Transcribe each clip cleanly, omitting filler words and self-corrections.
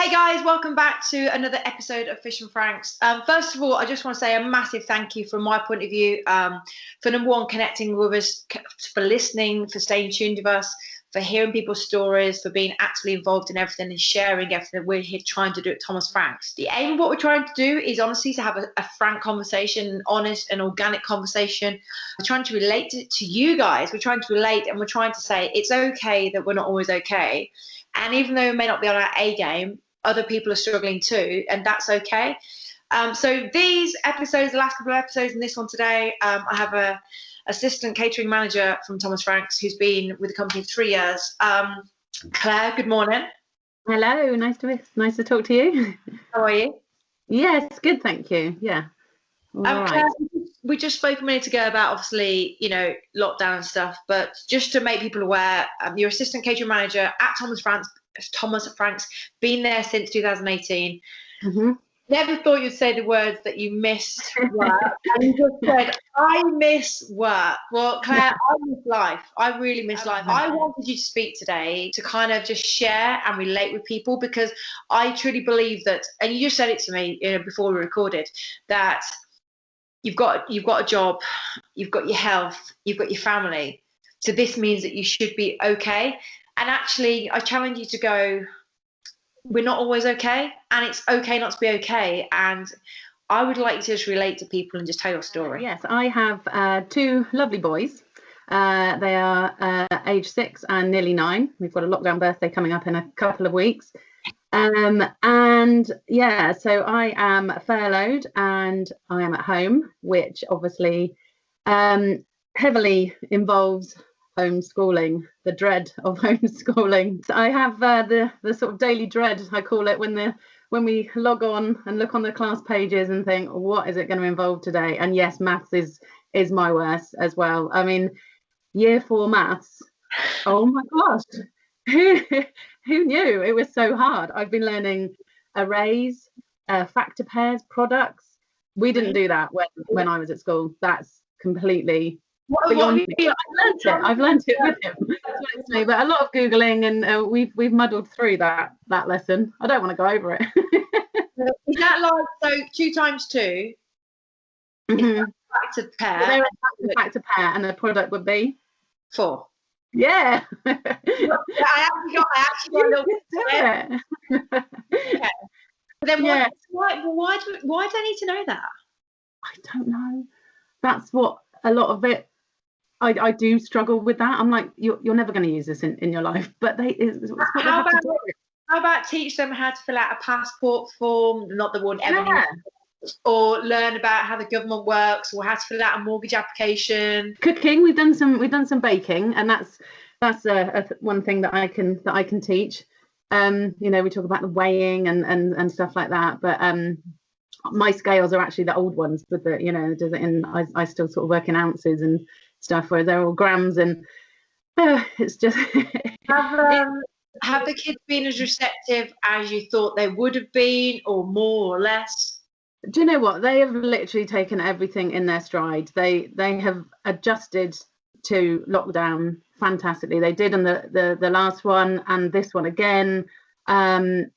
Hey guys, welcome back to another episode of Fish and Franks. First of all, I just want to say a massive thank you from my point of view for number one, connecting with us, for listening, for staying tuned with us, for hearing people's stories, for being actively involved in everything and sharing everything we're here trying to do at Thomas Franks. The aim of what we're trying to do is honestly to have a frank conversation, an honest and organic conversation. We're trying to relate to you guys. We're trying to relate and we're trying to say it's okay that we're not always okay. And even though we may not be on our A game, other people are struggling too, and that's okay. So these episodes, the last couple of episodes and this one today, I have a assistant catering manager from Thomas Franks who's been with the company for 3 years. Claire, good morning. Hello, nice to talk to you. How are you? Yes, good, thank you. Yeah. Claire, we just spoke a minute ago about obviously, lockdown and stuff, but just to make people aware, you're assistant catering manager at Thomas Franks, been there since 2018. Mm-hmm. Never thought you'd say the words that you missed work. And you just said, I miss work. Well, Claire, I miss life. I really miss life. I wanted you to speak today to kind of just share and relate with people, because I truly believe that, and you just said it to me before we recorded, that you've got a job, you've got your health, you've got your family. So this means that you should be okay. And actually, I challenge you to go, we're not always okay, and it's okay not to be okay. And I would like you to just relate to people and just tell your story. Yes, I have two lovely boys. They are age 6 and nearly 9. We've got a lockdown birthday coming up in a couple of weeks. And yeah, so I am furloughed and I am at home, which obviously heavily involves homeschooling, the dread of homeschooling. So I have the sort of daily dread, I call it, when we log on and look on the class pages and think, what is it going to involve today? And yes, maths is my worst as well. I mean, year 4 maths, oh my gosh, who knew it was so hard? I've been learning arrays, factor pairs, products. We didn't do that when I was at school. That's completely I've learned it with him. That's what it's me. But a lot of Googling, and we've muddled through that lesson. I don't want to go over it. Is that like, so 2 times 2? Mm-hmm. Factor pair. So they're a factor pair, and the product would be 4. Yeah. I actually got a little bit do it. Okay. But then why do I need to know that? I don't know. That's what a lot of it. I do struggle with that. I'm like, you're never going to use this in your life, but how about teach them how to fill out a passport form, not the one ever used, or learn about how the government works, or how to fill out a mortgage application. Cooking, we've done some baking, and that's one thing that I can teach. We talk about the weighing and stuff like that, but my scales are actually the old ones with the I still sort of work in ounces and stuff, where they're all grams, and it's just have the kids been as receptive as you thought they would have been, or more or less? Do you know what? They have literally taken everything in their stride. They have adjusted to lockdown fantastically. They did on the last one and this one again. But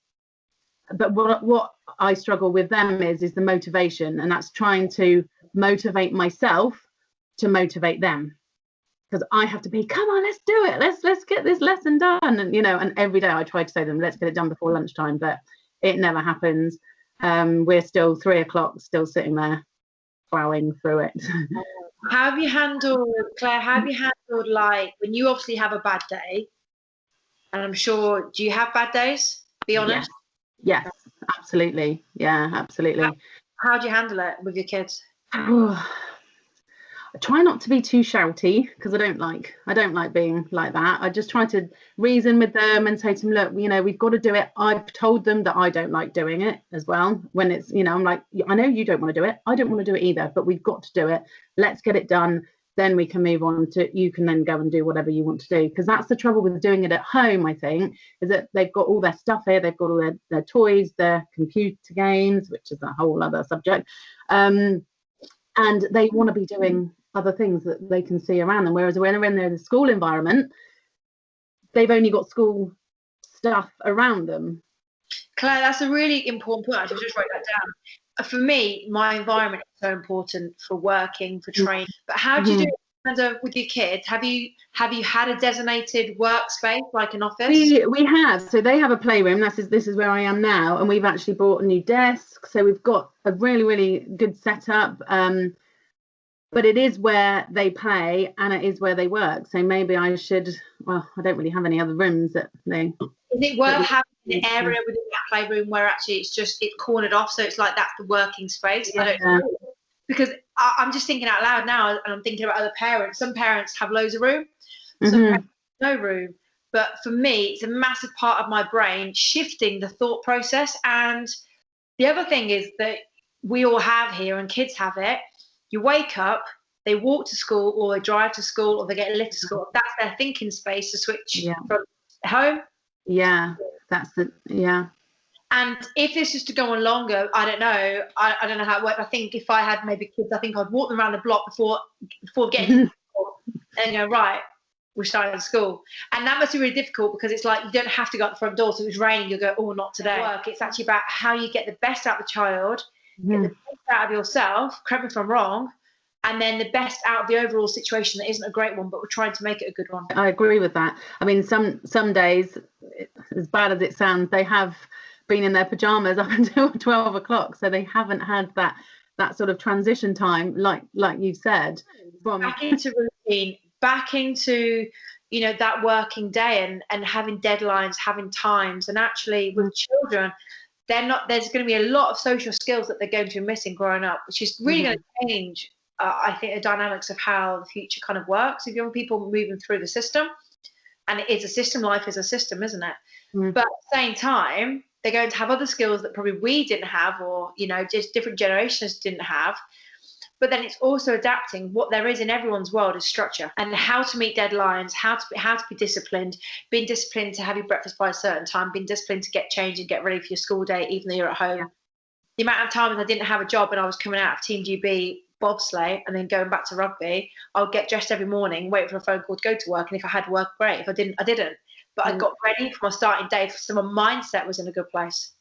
what I struggle with them is the motivation, and that's trying to motivate myself to motivate them, because I have to be, come on, let's do it, let's get this lesson done, and every day I try to say to them, let's get it done before lunchtime, but it never happens. We're still 3 o'clock, still sitting there plowing through it. How have you handled, Claire, like when you obviously have a bad day, and I'm sure, do you have bad days? Be honest. Yes, absolutely. Yeah, absolutely. How do you handle it with your kids? I try not to be too shouty, because I don't like being like that. I just try to reason with them and say to them, look, we've got to do it. I've told them that I don't like doing it as well. When it's, I'm like, I know you don't want to do it. I don't want to do it either, but we've got to do it. Let's get it done. Then we can move on to, you can then go and do whatever you want to do. Because that's the trouble with doing it at home, I think, is that they've got all their stuff here. They've got all their toys, their computer games, which is a whole other subject. And they want to be doing other things that they can see around them. Whereas when they're in the school environment, they've only got school stuff around them. Claire, that's a really important point. Actually, just write that down. For me, my environment is so important for working, for training. But how do you do it in terms of with your kids? Have you had a designated workspace like an office? We have. So they have a playroom. This is where I am now, and we've actually bought a new desk. So we've got a really, really good setup. But it is where they play and it is where they work. So maybe I should. Well, I don't really have any other rooms that they. Is it worth having an area within that playroom where actually it's cornered off, so it's like that's the working space? Yeah. I don't know. Because I'm just thinking out loud now, and I'm thinking about other parents. Some parents have loads of room, some parents have no room. But for me, it's a massive part of my brain shifting the thought process. And the other thing is that we all have here, and kids have it. You wake up, they walk to school, or they drive to school, or they get a lift to school. That's their thinking space to switch from home. Yeah, And if this is to go on longer, I don't know. I don't know how it works. I think if I had maybe kids, I think I'd walk them around the block before getting to school and go, right, we're starting school. And that must be really difficult because it's like you don't have to go out the front door. So if it's raining, you'll go, oh, not today. It's actually about how you get the best out of the child, get the best out of yourself, correct me if I'm wrong, and then the best out of the overall situation that isn't a great one, but we're trying to make it a good one. I agree with that. I mean, some days, as bad as it sounds, they have been in their pajamas up until 12 o'clock, so they haven't had that sort of transition time, like you said. Back into routine, back into that working day and having deadlines, having times, and actually with children, there's going to be a lot of social skills that they're going to be missing growing up, which is really going to change. I think the dynamics of how the future kind of works if young people moving through the system, and it is a system. Life is a system, isn't it? But at the same time, they're going to have other skills that probably we didn't have, or just different generations didn't have. But then it's also adapting. What there is in everyone's world is structure, and how to meet deadlines, how to be disciplined, being disciplined to have your breakfast by a certain time, being disciplined to get changed and get ready for your school day, even though you're at home. The amount of times I didn't have a job and I was coming out of Team GB bobsleigh and then going back to rugby, I would get dressed every morning, wait for a phone call to go to work, and if I had work, great. If I didn't, I didn't. But I got ready for my starting day, so my mindset was in a good place.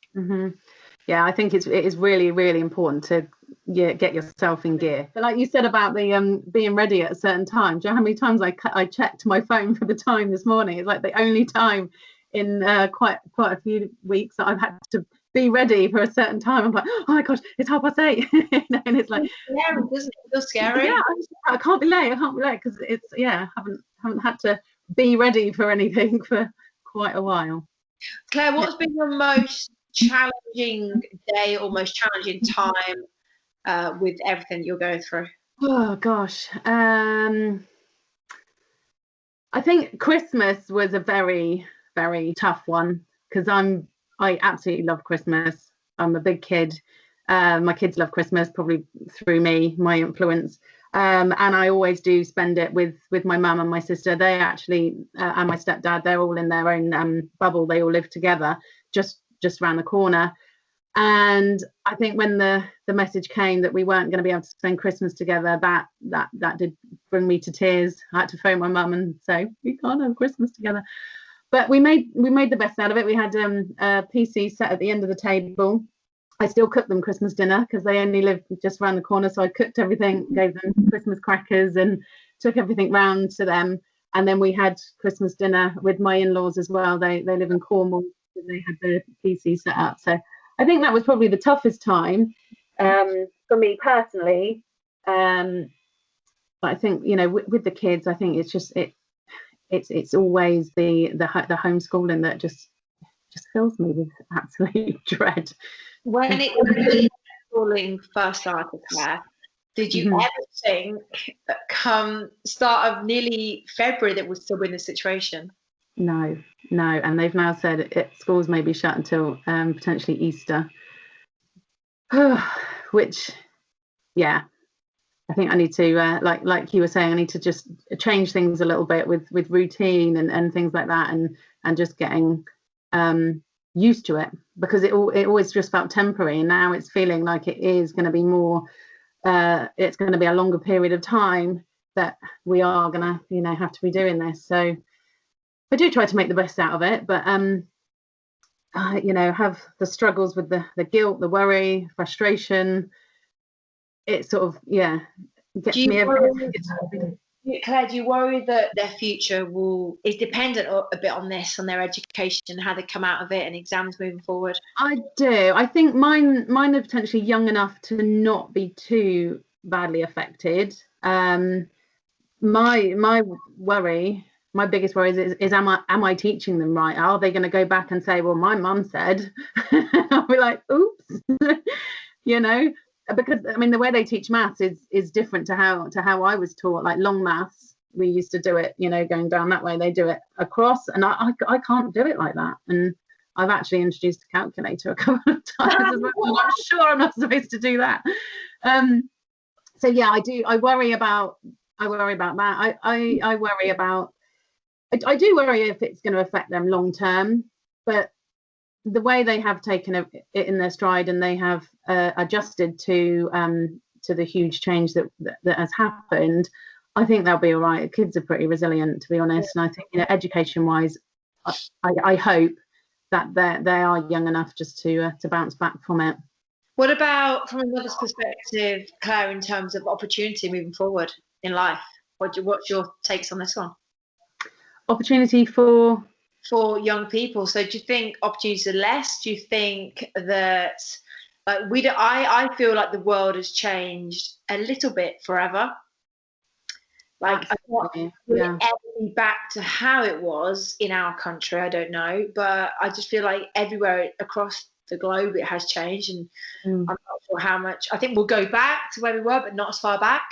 Yeah, I think it is really, really important to get yourself in gear. But like you said about the being ready at a certain time, do you know how many times I checked my phone for the time this morning? It's like the only time in quite a few weeks that I've had to be ready for a certain time. I'm like, oh my gosh, it's 8:30. And it's like, scary, doesn't it feel scary? Yeah, I can't be late because it's haven't had to be ready for anything for quite a while. Claire, what's been your most challenging day or most challenging time with everything you're going through? Oh gosh, I think Christmas was a very, very tough one because I absolutely love Christmas. I'm a big kid. My kids love Christmas, probably through me, my influence. And I always do spend it with my mum and my sister. They actually, and my stepdad, they're all in their own bubble. They all live together just around the corner. And I think when the message came that we weren't going to be able to spend Christmas together, that did bring me to tears. I had to phone my mum and say, we can't have Christmas together. But we made the best out of it. We had a PC set at the end of the table. I still cooked them Christmas dinner because they only live just around the corner. So I cooked everything, gave them Christmas crackers and took everything round to them. And then we had Christmas dinner with my in-laws as well. They live in Cornwall, and they had the PC set up. So I think that was probably the toughest time for me personally. But I think, with the kids, I think it's just it's always the homeschooling that just fills me with absolute dread. When homeschooling first started, Claire, did you ever think that come start of nearly February that we'll still be in this situation? No, and they've now said schools may be shut until potentially Easter, which, yeah, I think I need to, like you were saying, I need to just change things a little bit with routine and things like that, and just getting used to it, because it always just felt temporary, and now it's feeling like it is going to be more. It's going to be a longer period of time that we are going to, have to be doing this. So I do try to make the best out of it, but have the struggles with the guilt, the worry, frustration. It sort of, gets me every day. Claire, do you worry that their future is dependent a bit on this, on their education, how they come out of it, and exams moving forward? I do. I think mine are potentially young enough to not be too badly affected. My worry, my biggest worry is am I teaching them right? Are they going to go back and say, well, my mum said? I'll be like, oops. Because I mean the way they teach maths is different to how I was taught. Like long maths, we used to do it, going down that way. They do it across, and I can't do it like that. And I've actually introduced a calculator a couple of times as well. I'm sure I'm not supposed to do that. So yeah, I worry about that. I worry about. I do worry if it's going to affect them long term, but the way they have taken it in their stride, and they have adjusted to the huge change that has happened, I think they'll be all right. Kids are pretty resilient, to be honest, and I think education wise, I hope that they are young enough just to bounce back from it. What about from a mother's perspective, Claire, in terms of opportunity moving forward in life? What's your takes on this one? Opportunity for young people. So do you think opportunities are less? Do you think that I feel like the world has changed a little bit forever? Like will it ever be back to how it was in our country? I don't know, but I just feel like everywhere across the globe it has changed, and I'm not sure how much. I think we'll go back to where we were, but not as far back.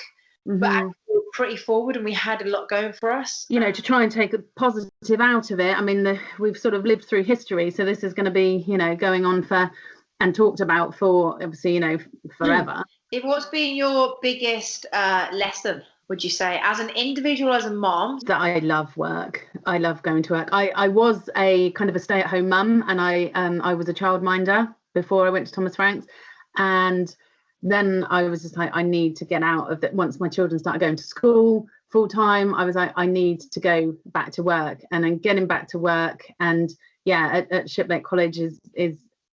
But actually we're pretty forward, and we had a lot going for us. To try and take a positive out of it. I mean, we've sort of lived through history, so this is going to be, going on for and talked about for obviously, forever. What's been your biggest lesson, would you say, as an individual, as a mom? That I love work. I love going to work. I was a kind of a stay-at-home mum, and I was a childminder before I went to Thomas Franks, and then I was just like, I need to get out of it. Once my children started going to school full time, I was like, I need to go back to work. And then getting back to work, and at Shiplake College is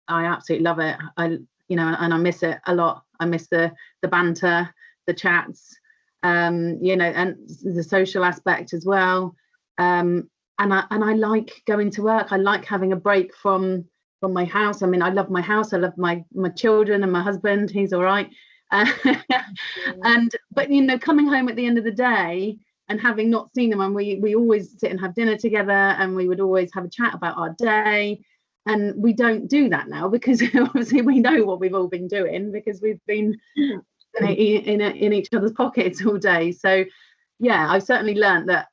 I absolutely love it. And I miss it a lot. I miss the banter, the chats, and the social aspect as well. And I like going to work. I like having a break from my house. I mean, I love my house. I love my children and my husband. He's all right. But coming home at the end of the day and having not seen them, and we always sit and have dinner together, and we would always have a chat about our day. And we don't do that now, because obviously we know what we've all been doing, because we've been in each other's pockets all day. So yeah, I've certainly learned that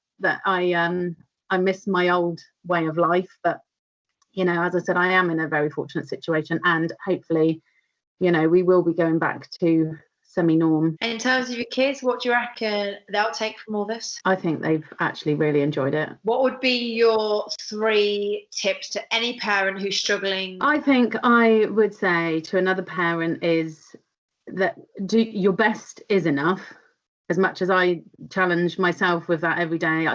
I miss my old way of life, but as I said, I am in a very fortunate situation, and hopefully, we will be going back to semi-norm. And in terms of your kids, what do you reckon they'll take from all this? I think they've actually really enjoyed it. What would be your 3 tips to any parent who's struggling? I think I would say to another parent is that do your best is enough. As much as I challenge myself with that every day,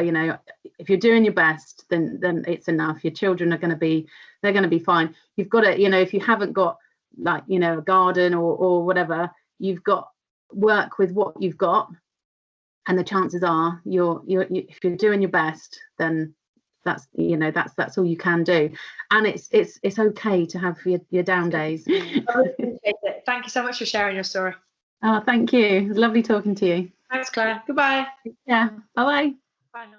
if you're doing your best, then it's enough. Your children they're going to be fine. You've got to, if you haven't got a garden or whatever, you've got work with what you've got, and the chances are if you're doing your best, then that's all you can do. And it's okay to have your down days. I really appreciate it. Thank you so much for sharing your story. Oh, thank you. It was lovely talking to you. Thanks, Claire. Goodbye. Yeah. Bye-bye. Bye now.